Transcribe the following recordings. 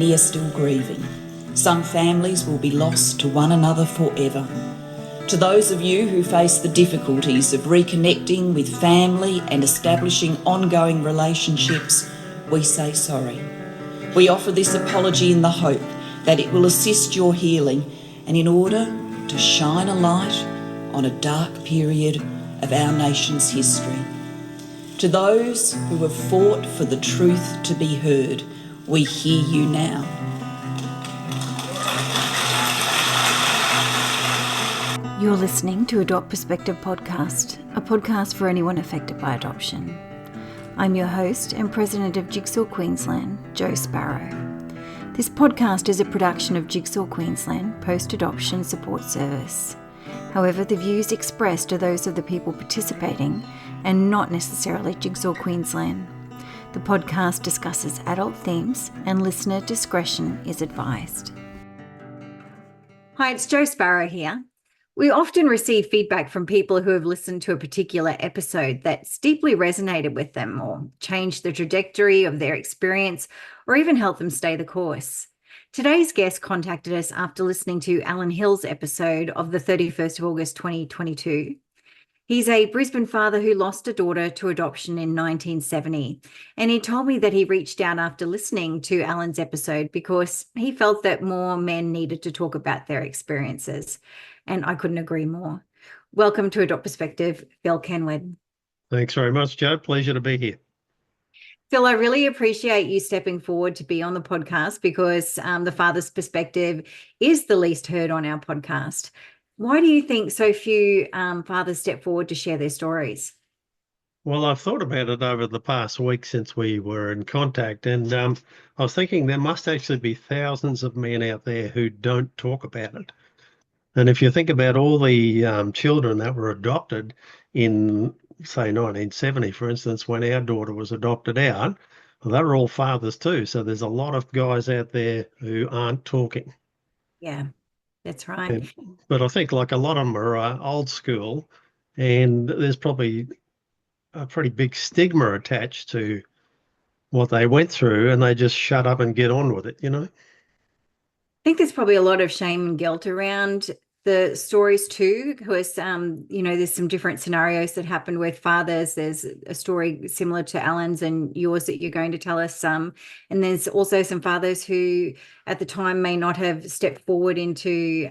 many are still grieving. Some families will be lost to one another forever. To those of you who face the difficulties of reconnecting with family and establishing ongoing relationships, we say sorry. We offer this apology in the hope that it will assist your healing and in order to shine a light on a dark period of our nation's history. To those who have fought for the truth to be heard, we hear you now. You're listening to Adopt Perspective Podcast, a podcast for anyone affected by adoption. I'm your host and president of Jigsaw Queensland, Jo Sparrow. This podcast is a production of Jigsaw Queensland Post-Adoption Support Service. However, the views expressed are those of the people participating and not necessarily Jigsaw Queensland. The podcast discusses adult themes and listener discretion is advised. Hi, it's Jo Sparrow here. We often receive feedback from people who have listened to a particular episode that's deeply resonated with them or changed the trajectory of their experience or even helped them stay the course. Today's guest contacted us after listening to Alan Hill's episode of the 31st of August 2022. He's a Brisbane father who lost a daughter to adoption in 1970, and he told me that he reached out after listening to Alan's episode because he felt that more men needed to talk about their experiences, and I couldn't agree more. Welcome to Adopt Perspective, Phil Kenward. Thanks very much, Jo. Pleasure to be here. Phil, I really appreciate you stepping forward to be on the podcast because the father's perspective is the least heard on our podcast. Why do you think so few fathers step forward to share their stories? Well, I've thought about it over the past week since we were in contact, and I was thinking there must actually be thousands of men out there who don't talk about it. And if you think about all the children that were adopted in, say, 1970, for instance, when our daughter was adopted out, well, they were all fathers too. So there's a lot of guys out there who aren't talking. Yeah, that's right. But I think like a lot of them are old school, and there's probably a pretty big stigma attached to what they went through, and they just shut up and get on with it, you know? I think there's probably a lot of shame and guilt around the stories too, because, there's some different scenarios that happened with fathers. There's a story similar to Alan's and yours that you're going to tell us. And there's also some fathers who at the time may not have stepped forward into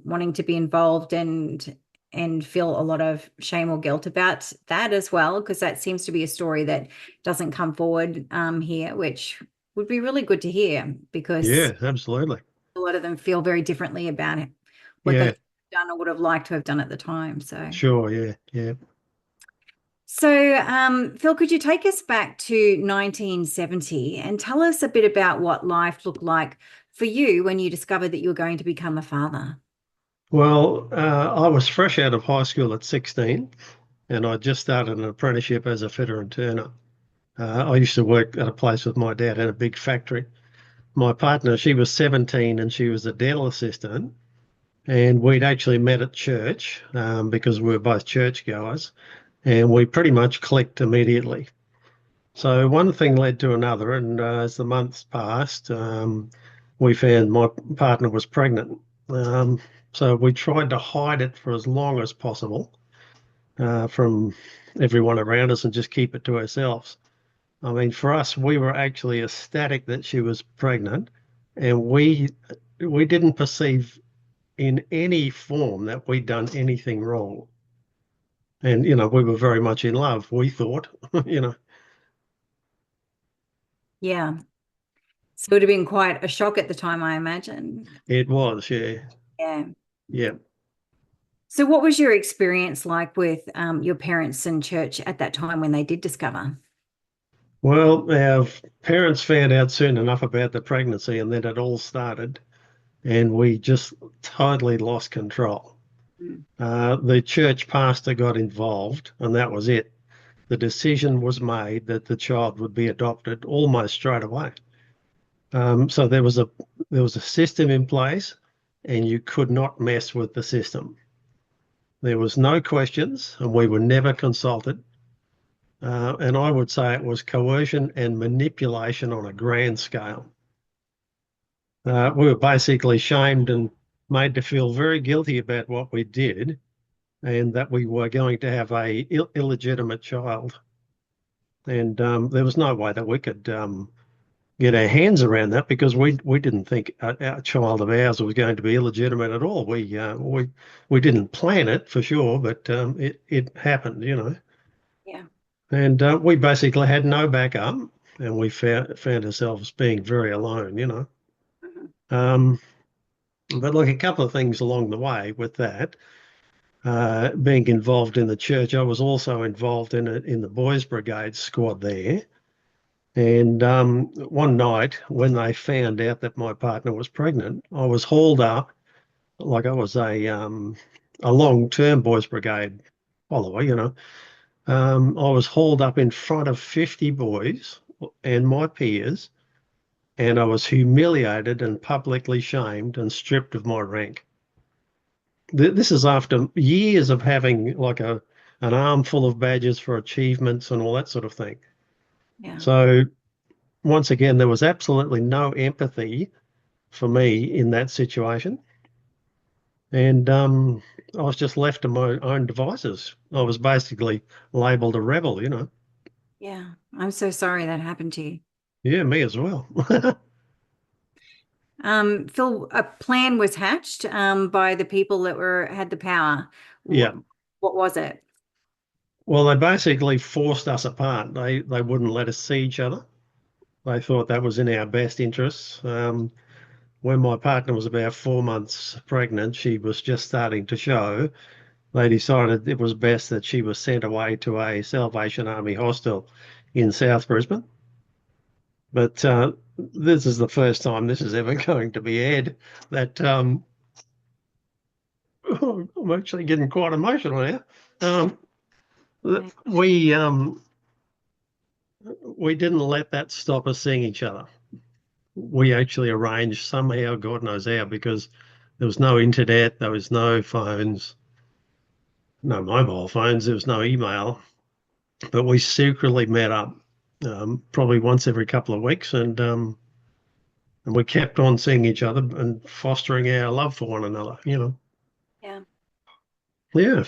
wanting to be involved and feel a lot of shame or guilt about that as well, because that seems to be a story that doesn't come forward here, which would be really good to hear because Yeah, absolutely. a lot of them feel very differently about it, what they've done or would have liked to have done at the time. So sure, yeah. So, Phil, could you take us back to 1970 and tell us a bit about what life looked like for you when you discovered that you were going to become a father? Well, I was fresh out of high school at 16, and I just started an apprenticeship as a fitter and turner. I used to work at a place with my dad in a big factory. My partner, she was 17 and she was a dental assistant, and we'd actually met at church because we were both churchgoers, and we pretty much clicked immediately. So one thing led to another, and as the months passed, we found my partner was pregnant. So we tried to hide it for as long as possible from everyone around us and just keep it to ourselves. I mean, for us, we were actually ecstatic that she was pregnant, and we didn't perceive in any form that we'd done anything wrong. And, we were very much in love, we thought, Yeah. So it would have been quite a shock at the time, I imagine. It was, yeah. Yeah. Yeah. So what was your experience like with your parents and church at that time when they did discover? Well, our parents found out soon enough about the pregnancy, and then it all started, and we just totally lost control. The church pastor got involved, and that was it. The decision was made that the child would be adopted almost straight away. So there was a system in place, and you could not mess with the system. There was no questions, and we were never consulted. And I would say it was coercion and manipulation on a grand scale. We were basically shamed and made to feel very guilty about what we did and that we were going to have a illegitimate child. And there was no way that we could get our hands around that because we didn't think a child of ours was going to be illegitimate at all. We didn't plan it for sure, but it happened, you know. Yeah. And we basically had no backup, and we found ourselves being very alone, you know. Mhm. Um, but like a couple of things along the way with that, being involved in the church, I was also involved in the boys' brigade squad there. And one night, when they found out that my partner was pregnant, I was hauled up like I was a long-term boys' brigade follower, you know. I was hauled up in front of 50 boys and my peers, and I was humiliated and publicly shamed and stripped of my rank. This is after years of having like an armful of badges for achievements and all that sort of thing. Yeah. So once again, there was absolutely no empathy for me in that situation. And I was just left to my own devices. I was basically labeled a rebel, you know. Yeah. I'm so sorry that happened to you. Yeah, me as well. Phil, a plan was hatched by the people that had the power. Yeah. What was it? Well, they basically forced us apart. They wouldn't let us see each other. They thought that was in our best interests. When my partner was about 4 months pregnant, she was just starting to show. They decided it was best that she was sent away to a Salvation Army hostel in South Brisbane. But this is the first time this is ever going to be aired. That I'm actually getting quite emotional now. Um, Right. we didn't let that stop us seeing each other. We actually arranged somehow, God knows how, because there was no internet, there was no phones, no mobile phones, there was no email, but we secretly met up probably once every couple of weeks, and we kept on seeing each other and fostering our love for one another, you know. Yeah. Yeah,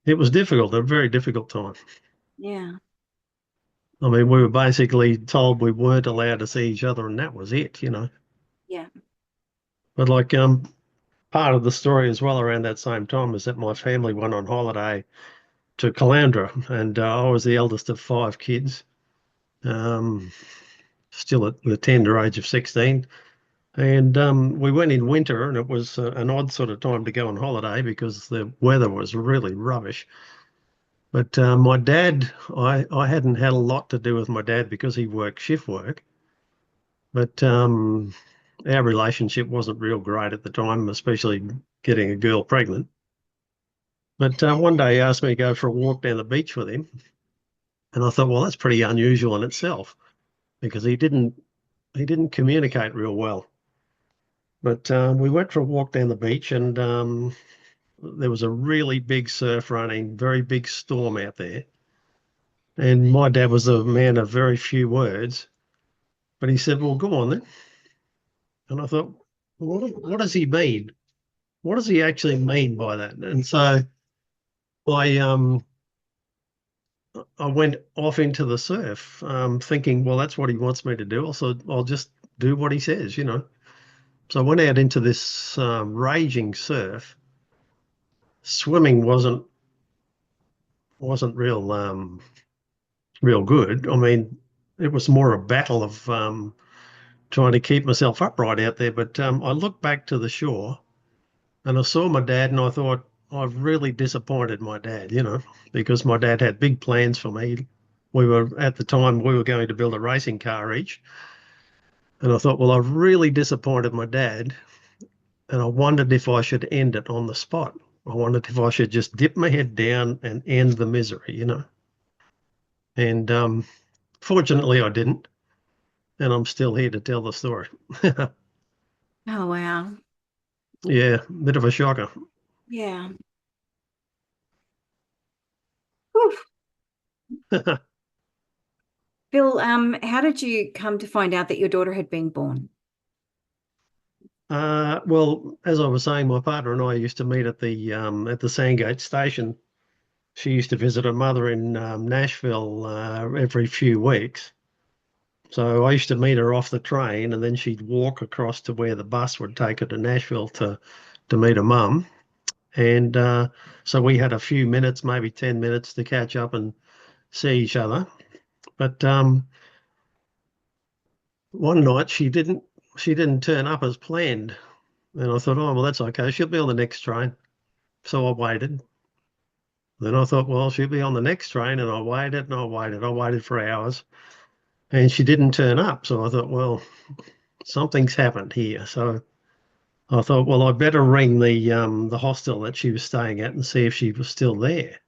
it was difficult, a very difficult time. Yeah. I mean, we were basically told we weren't allowed to see each other, and that was it, you know. Yeah. But like part of the story as well around that same time is that my family went on holiday to Caloundra, and I was the eldest of five kids, um, still at the tender age of 16. And we went in winter, and it was an odd sort of time to go on holiday because the weather was really rubbish. But my dad, I hadn't had a lot to do with my dad because he worked shift work. But our relationship wasn't real great at the time, especially getting a girl pregnant. But one day he asked me to go for a walk down the beach with him, and I thought, well, that's pretty unusual in itself because he didn't communicate real well. But we went for a walk down the beach, and there was a really big surf running, very big storm out there. And my dad was a man of very few words, but he said, "Well, go on then." And I thought, what does he mean? What does he actually mean by that? And so I um I went off into the surf, thinking, well, that's what he wants me to do. Also, I'll just do what he says, you know. So I went out into this raging surf. Swimming wasn't real good. I mean, it was more a battle of trying to keep myself upright out there. But I looked back to the shore and I saw my dad, and I thought, I've really disappointed my dad, you know, because my dad had big plans for me. At the time, we were going to build a racing car each. And I thought, well, I've really disappointed my dad. And I wondered if I should end it on the spot. I wondered if I should just dip my head down and end the misery, you know. And fortunately, I didn't. And I'm still here to tell the story. Oh, wow. Yeah, bit of a shocker. Yeah. Whew. Phil, how did you come to find out that your daughter had been born? Well, as I was saying, my partner and I used to meet at the Sandgate station. She used to visit her mother in Nashville every few weeks. So I used to meet her off the train, and then she'd walk across to where the bus would take her to Nashville to meet her mum. And so we had a few minutes, maybe 10 minutes, to catch up and see each other. But one night she didn't turn up as planned, and I thought, oh well, that's okay. She'll be on the next train. So I waited. Then I thought, well, she'll be on the next train, and I waited and I waited. I waited for hours, and she didn't turn up. So I thought, well, something's happened here. So I thought, well, I better ring the hostel that she was staying at and see if she was still there.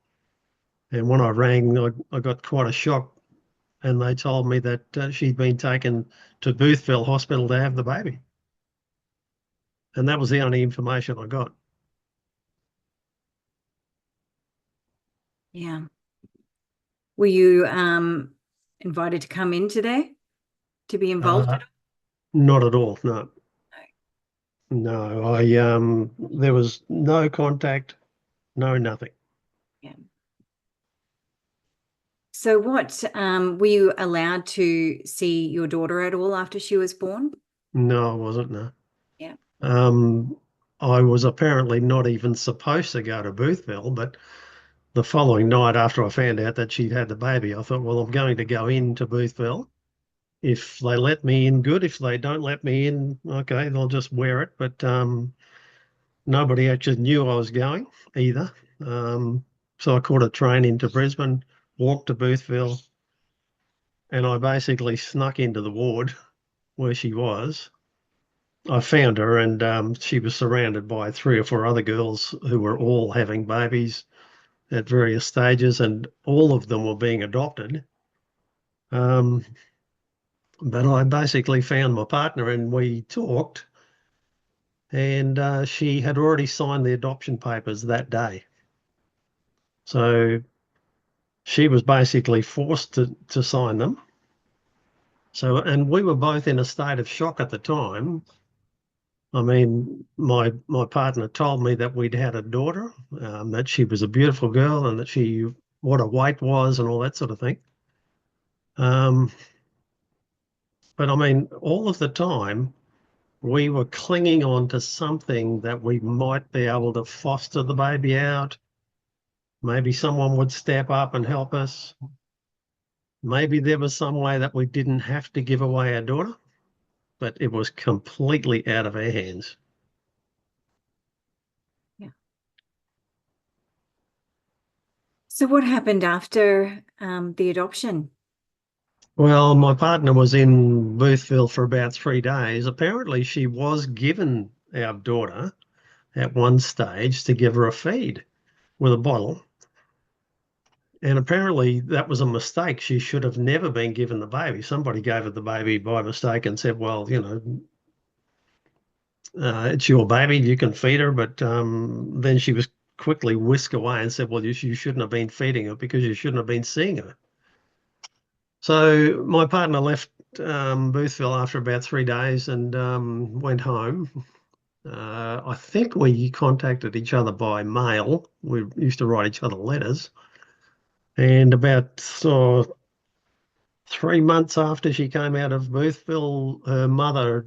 And when I rang, I got quite a shock, and they told me that she'd been taken to Boothville Hospital to have the baby. And that was the only information I got. Yeah. Were you invited to come in today to be involved? Not at all, no. No, there was no contact, no nothing. Yeah. So what, were you allowed to see your daughter at all after she was born? No, I wasn't, no. Yeah. I was apparently not even supposed to go to Boothville, but the following night after I found out that she'd had the baby, I thought, well, I'm going to go into Boothville. If they let me in, good. If they don't let me in, okay, they'll just wear it. But nobody actually knew I was going either. So I caught a train into Brisbane, walked to Boothville, and I basically snuck into the ward where she was. I found her, and she was surrounded by 3 or 4 other girls who were all having babies at various stages, and all of them were being adopted. But I basically found my partner, and we talked, and she had already signed the adoption papers that day. So she was basically forced to sign them. So, and we were both in a state of shock at the time. I mean, my partner told me that we'd had a daughter, that she was a beautiful girl, and that what her weight was and all that sort of thing. But I mean, all of the time, we were clinging on to something that we might be able to foster the baby out. Maybe someone would step up and help us. Maybe there was some way that we didn't have to give away our daughter, but it was completely out of our hands. Yeah. So what happened after the adoption? Well, my partner was in Boothville for about 3 days. Apparently, she was given our daughter at one stage to give her a feed with a bottle. And apparently that was a mistake. She should have never been given the baby. Somebody gave her the baby by mistake and said, well, it's your baby, you can feed her. But then she was quickly whisked away and said, well, you shouldn't have been feeding her because you shouldn't have been seeing her. So my partner left Boothville after about 3 days and went home. I think we contacted each other by mail. We used to write each other letters. And about 3 months after she came out of Boothville, her mother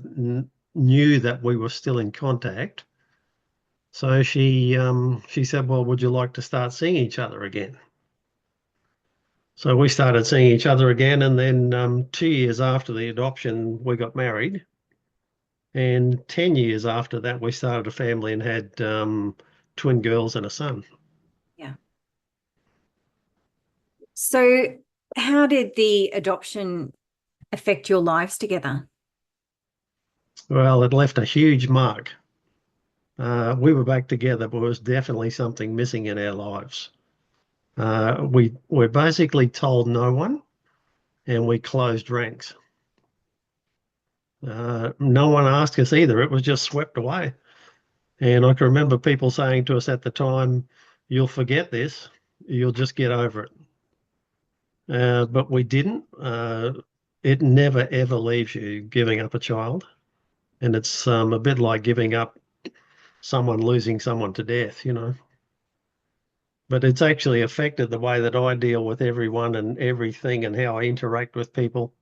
knew that we were still in contact. So she said, well, would you like to start seeing each other again? So we started seeing each other again, and then 2 years after the adoption, we got married. And 10 years after that, we started a family and had twin girls and a son. Yeah. So how did the adoption affect your lives together? Well, it left a huge mark. We were back together, but there was definitely something missing in our lives. We basically told no one, and we closed ranks. No one asked us either. It was just swept away. And I can remember people saying to us at the time, you'll forget this, you'll just get over it. but we didn't. It never ever leaves you giving up a child, and it's a bit like giving up someone losing someone to death, you know. But it's actually affected the way that I deal with everyone and everything and how I interact with people.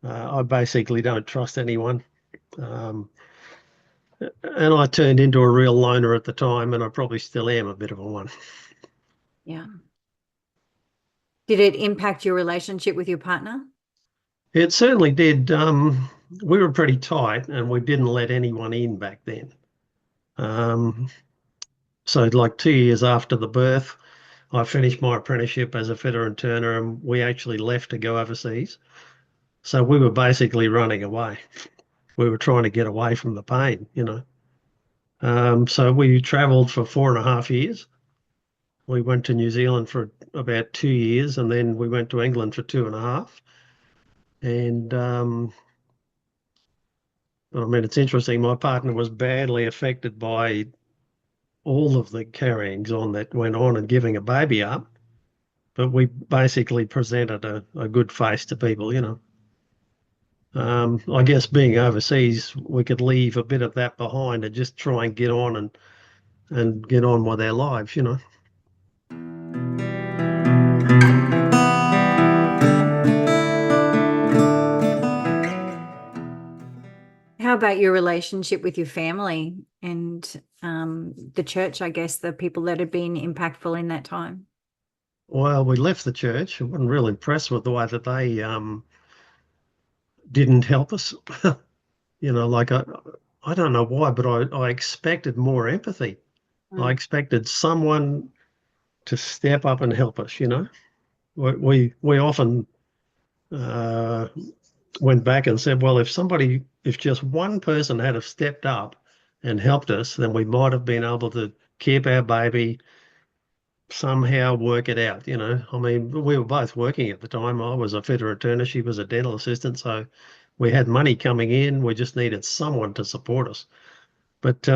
I basically don't trust anyone. Um, and I turned into a real loner at the time, and I probably still am a bit of a one. Yeah. Did it impact your relationship with your partner? It certainly did. We were pretty tight, and we didn't let anyone in back then. Um, so, like 2 years after the birth, I finished my apprenticeship as a fitter and turner, and we actually left to go overseas. So we were basically running away. We were trying to get away from the pain, you know. So we travelled for 4.5 years. We went to New Zealand for about 2 years, and then we went to England for 2.5. And I mean, it's interesting. My partner was badly affected by all of the carryings on that went on and giving a baby up. But we basically presented a good face to people, you know. I guess being overseas, we could leave a bit of that behind and just try and get on and get on with our lives, you know. How about your relationship with your family and the church, I guess, the people that had been impactful in that time? Well, we left the church. I wasn't real impressed with the way that they didn't help us. You know, like I don't know why, but I expected more empathy. I expected someone to step up and help us, you know. We often uh, went back and said, well, if just one person had have stepped up and helped us, then we might have been able to keep our baby, somehow work it out, you know. I mean, we were both working at the time. I was a fitter and turner, she was a dental assistant, so we had money coming in. We just needed someone to support us. But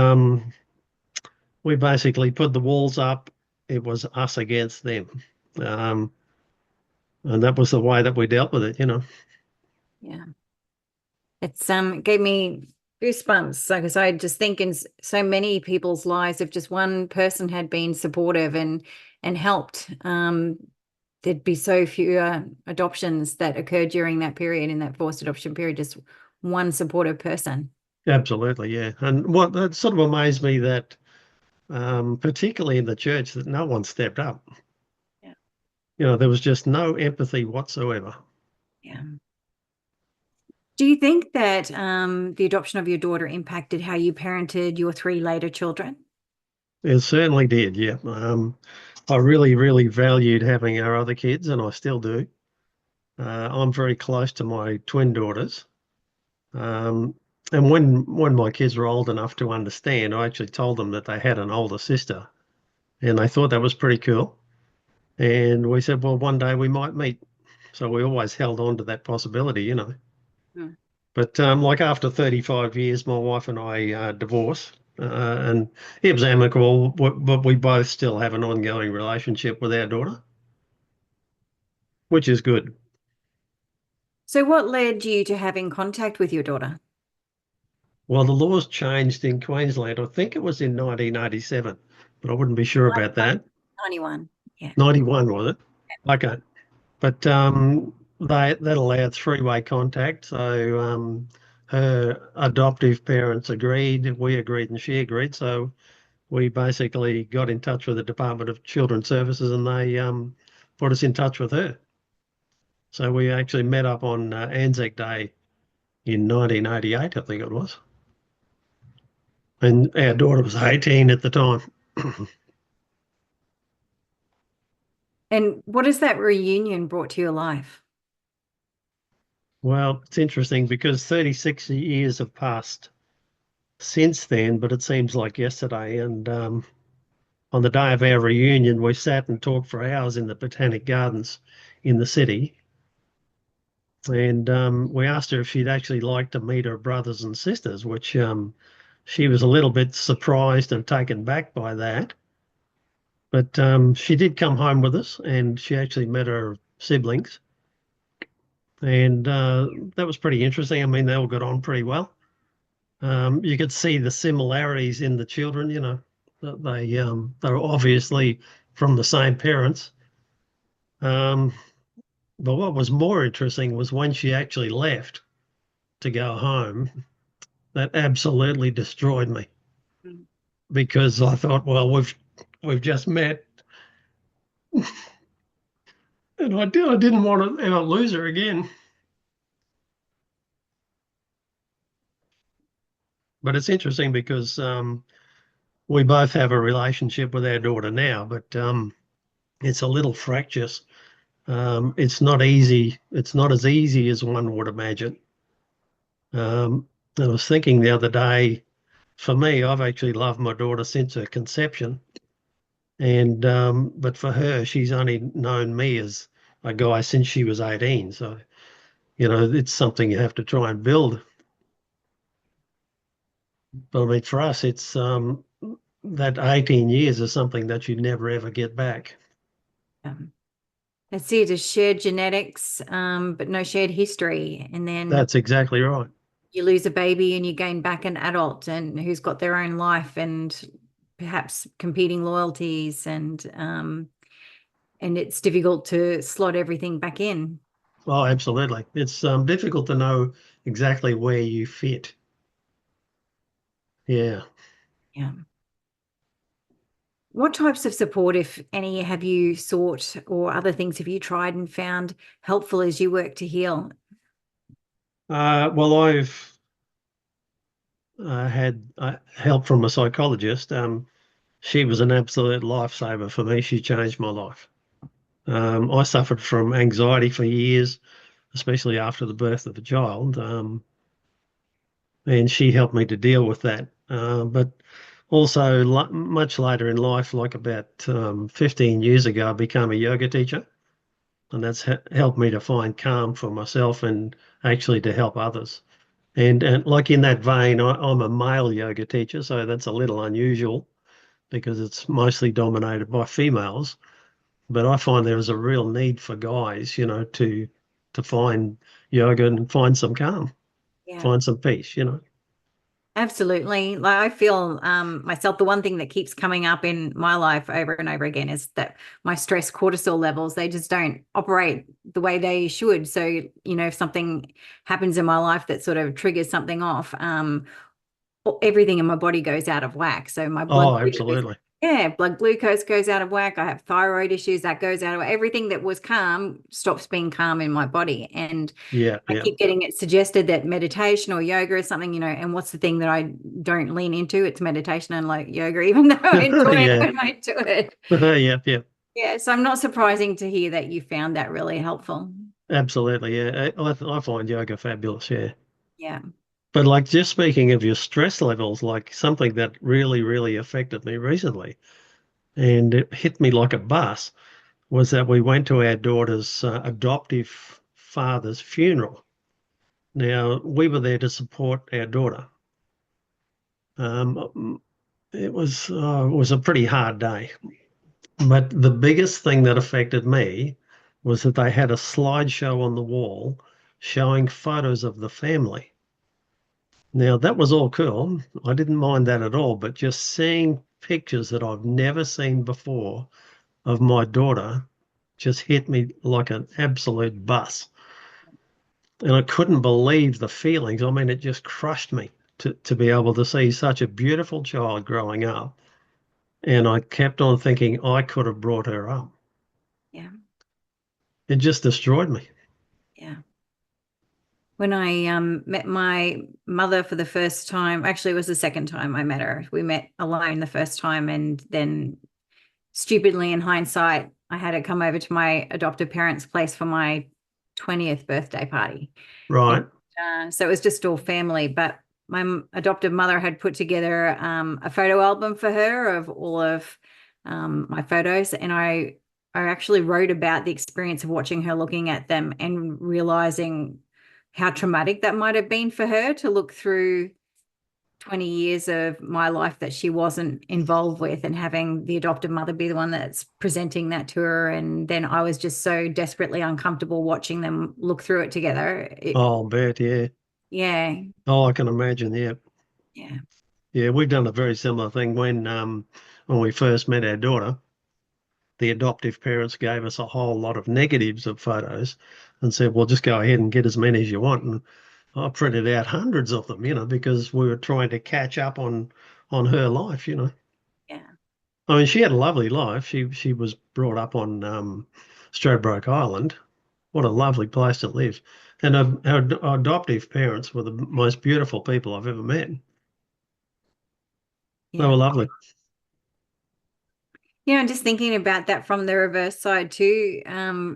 we basically put the walls up. It was us against them. Um, and that was the way that we dealt with it, you know. Yeah. It's it gave me goosebumps because I just think in so many people's lives, if just one person had been supportive and helped, there'd be so few adoptions that occurred during that period, in that forced adoption period, just one supportive person. Absolutely, yeah. And what that sort of amazed me that, particularly in the church, that no one stepped up. Yeah. You know, there was just no empathy whatsoever. Yeah. Do you think that the adoption of your daughter impacted how you parented your 3 later children? It certainly did, yeah. I really, really valued having our other kids, and I still do. I'm very close to my twin daughters. Um, and when my kids were old enough to understand, I actually told them that they had an older sister, and they thought that was pretty cool. And we said, well, one day we might meet. So we always held on to that possibility, you know. Hmm. But like after 35 years, my wife and I divorced, and it was amicable, but we both still have an ongoing relationship with our daughter, which is good. So what led you to having contact with your daughter? Well, the laws changed in Queensland. I think it was in 1987, but I wouldn't be sure about that. 91. Yeah. 91, was it? Okay. But that allowed three-way contact. So her adoptive parents agreed, we agreed, and she agreed. So we basically got in touch with the Department of Children's Services, and they put us in touch with her. So we actually met up on Anzac Day in 1988, I think it was. And our daughter was 18 at the time. And what has that reunion brought to your life? Well, it's interesting because 36 years have passed since then, but it seems like yesterday. And on the day of our reunion, we sat and talked for hours in the Botanic Gardens in the city. And we asked her if she'd actually like to meet her brothers and sisters, which she was a little bit surprised and taken back by that. But she did come home with us, and she actually met her siblings. And that was pretty interesting. I mean, they all got on pretty well. You could see the similarities in the children, you know, that they're obviously from the same parents. Um, but what was more interesting was when she actually left to go home, that absolutely destroyed me because I thought, well, we've just met, and I didn't want to ever lose her again. But it's interesting because we both have a relationship with our daughter now, but it's a little fractious. It's not easy. It's not as easy as one would imagine. I was thinking the other day, for me, I've actually loved my daughter since her conception. And but for her, she's only known me as a guy since she was 18. So, you know, it's something you have to try and build. But I mean, for us, it's that 18 years is something that you never ever get back. That's it, is shared genetics, but no shared history. And then That's exactly right. you lose a baby and you gain back an adult and who's got their own life and perhaps competing loyalties, and it's difficult to slot everything back in. Oh, absolutely. It's difficult to know exactly where you fit. Yeah. Yeah. What types of support, if any, have you sought, or other things have you tried and found helpful as you work to heal? Well, I've had help from a psychologist. She was an absolute lifesaver for me. She changed my life. I suffered from anxiety for years, especially after the birth of a child, and she helped me to deal with that. But also, much later in life, like about 15 years ago, I became a yoga teacher, and that's helped me to find calm for myself and actually to help others. And like in that vein, I'm a male yoga teacher, so that's a little unusual because it's mostly dominated by females. But I find there is a real need for guys, you know, to find yoga and find some calm, Yeah. find some peace, you know. Absolutely. Like, I feel myself, the one thing that keeps coming up in my life over and over again is that my stress cortisol levels, they just don't operate the way they should. So, you know, if something happens in my life that sort of triggers something off, everything in my body goes out of whack. So my Oh, absolutely. blood glucose goes out of whack. I have thyroid issues, that goes out of whack. Everything that was calm stops being calm in my body. And Yeah, I yeah. keep getting it suggested that meditation or yoga is something, you know, and what's the thing that I don't lean into? It's meditation and like yoga, even though I enjoy it Yeah. when I do it. Yeah, yeah. Yeah. So I'm not surprising to hear that you found that really helpful. Absolutely. Yeah. I find yoga fabulous. Yeah. Yeah. But like just speaking of your stress levels, like something that really, really affected me recently, and it hit me like a bus, was that we went to our daughter's adoptive father's funeral. Now, we were there to support our daughter. It was a pretty hard day. But the biggest thing that affected me was that they had a slideshow on the wall showing photos of the family. Now, that was all cool. I didn't mind that at all, but just seeing pictures that I've never seen before of my daughter just hit me like an absolute bus. And I couldn't believe the feelings. I mean, it just crushed me to be able to see such a beautiful child growing up. And I kept on thinking I could have brought her up. Yeah. It just destroyed me. Yeah. When I met my mother for the first time, actually, it was the second time I met her. We met alone the first time, and then stupidly, in hindsight, I had her come over to my adoptive parents' place for my 20th birthday party. Right. And, so it was just all family, but my adoptive mother had put together a photo album for her of all of my photos, and I actually wrote about the experience of watching her, looking at them and realizing how traumatic that might have been for her to look through 20 years of my life that she wasn't involved with, and having the adoptive mother be the one that's presenting that to her. And then I was just so desperately uncomfortable watching them look through it together. Oh, I bet, yeah. Yeah. Oh, I can imagine, yeah. Yeah. Yeah, we've done a very similar thing when we first met our daughter. The adoptive parents gave us a whole lot of negatives of photos and said, well, just go ahead and get as many as you want. And I printed out hundreds of them, because we were trying to catch up on her life. Yeah. I mean, she had a lovely life. She was brought up on Stradbroke Island. What a lovely place to live. And our adoptive parents were the most beautiful people I've ever met. They Yeah. were lovely. Yeah, and just thinking about that from the reverse side too,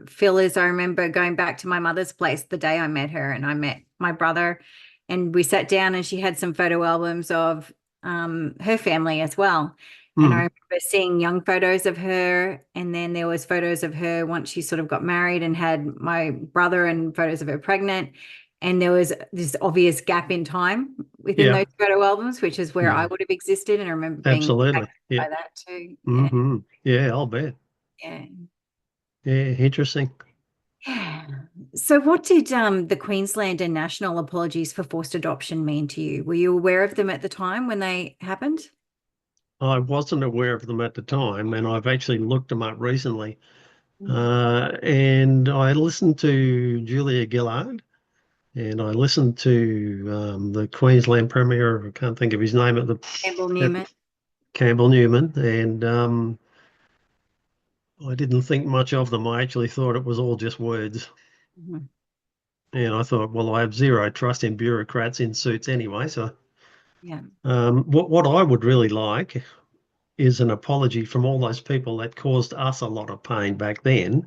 Phil, is I remember going back to my mother's place the day I met her, and I met my brother, and we sat down and she had some photo albums of her family as well. And I Mm, remember seeing young photos of her, and then there was photos of her once she sort of got married and had my brother, and photos of her pregnant. And there was this obvious gap in time within yeah, those photo albums, which is where I yeah, would have existed. And I remember being absolutely. impacted Yeah. by that too. Yeah. Hmm. Yeah, I'll bet. Yeah. Yeah, interesting. Yeah. So what did the Queensland and national apologies for forced adoption mean to you? Were you aware of them at the time when they happened? I wasn't aware of them at the time, and I've actually looked them up recently. And I listened to Julia Gillard, and I listened to the Queensland Premier. I can't think of his name Campbell at Newman. Campbell Newman, and I didn't think much of them. I actually thought it was all just words. Mhm. And I thought, well, I have zero trust in bureaucrats in suits anyway. So, Yeah. what I would really like is an apology from all those people that caused us a lot of pain back then.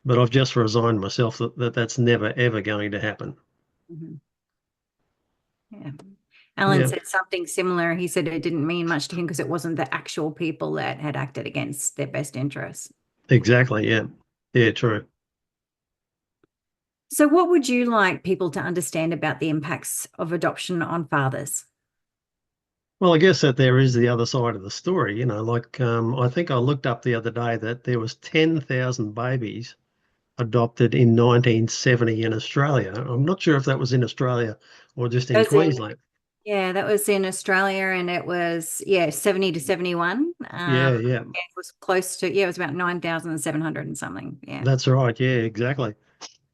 But I've just resigned myself that's never ever going to happen. Mhm. Yeah. Alan Yeah, said something similar. He said it didn't mean much to him because it wasn't the actual people that had acted against their best interests. exactly. Yeah, yeah, true. So what would you like people to understand about the impacts of adoption on fathers? Well, I guess that there is the other side of the story. Like I think I looked up the other day that there was 10,000 babies adopted in 1970 in Australia. I'm not sure if that was in Australia or just in As in, Queensland. yeah, that was in Australia, and it was, 70 to 71. Yeah, yeah, It was close to, it was about 9,700 and something. Yeah. that's right. Yeah, exactly.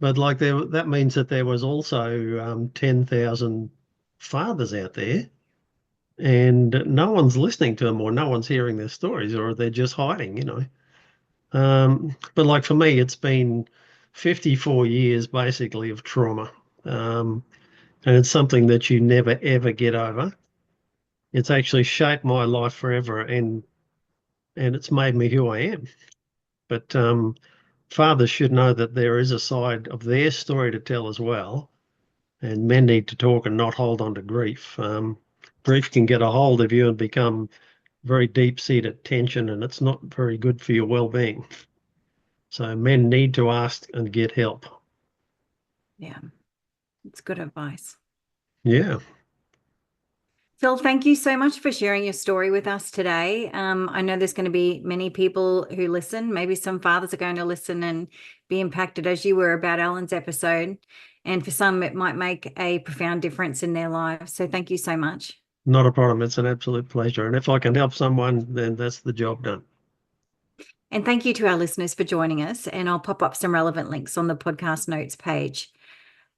But like that means that there was also 10,000 fathers out there, and no one's listening to them, or no one's hearing their stories, or they're just hiding. But like for me, it's been 54 years basically of trauma. And it's something that you never ever get over. It's actually shaped my life forever, and it's made me who I am. But fathers should know that there is a side of their story to tell as well, and men need to talk and not hold on to grief. Grief can get a hold of you and become very deep-seated tension, and it's not very good for your well-being. So men need to ask and get help. Yeah. It's good advice. Yeah, Phil, thank you so much for sharing your story with us today. I know there's going to be many people who listen. Maybe some fathers are going to listen and be impacted as you were about Alan's episode. And for some, it might make a profound difference in their lives. So thank you so much. not a problem. It's an absolute pleasure. And if I can help someone, then that's the job done. And thank you to our listeners for joining us. And I'll pop up some relevant links on the podcast notes page.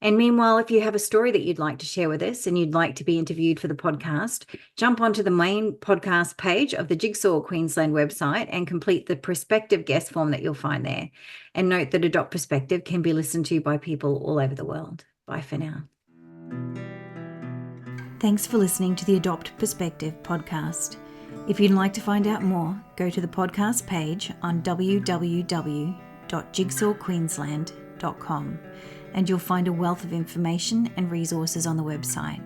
And meanwhile, if you have a story that you'd like to share with us and you'd like to be interviewed for the podcast, jump onto the main podcast page of the Jigsaw Queensland website and complete the prospective guest form that you'll find there. And note that Adopt Perspective can be listened to by people all over the world. Bye for now. Thanks for listening to the Adopt Perspective podcast. If you'd like to find out more, go to the podcast page on www.jigsawqueensland.com. and you'll find a wealth of information and resources on the website.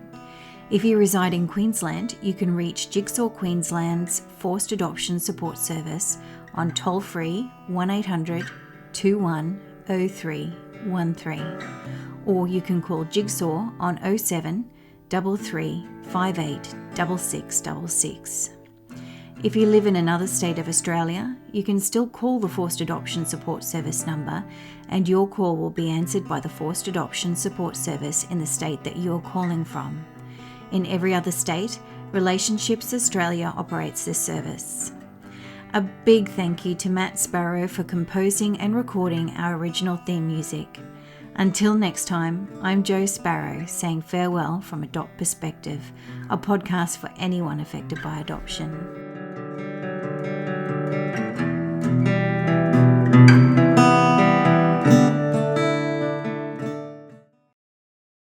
If you reside in Queensland, you can reach Jigsaw Queensland's Forced Adoption Support Service on toll-free 1800 210313, or you can call Jigsaw on 07 33 58 6666. If you live in another state of Australia, you can still call the Forced Adoption Support Service number, and your call will be answered by the Forced Adoption Support Service in the state that you are calling from. In every other state, Relationships Australia operates this service. A big thank you to Matt Sparrow for composing and recording our original theme music. Until next time, I'm Jo Sparrow saying farewell from Adopt Perspective, a podcast for anyone affected by adoption.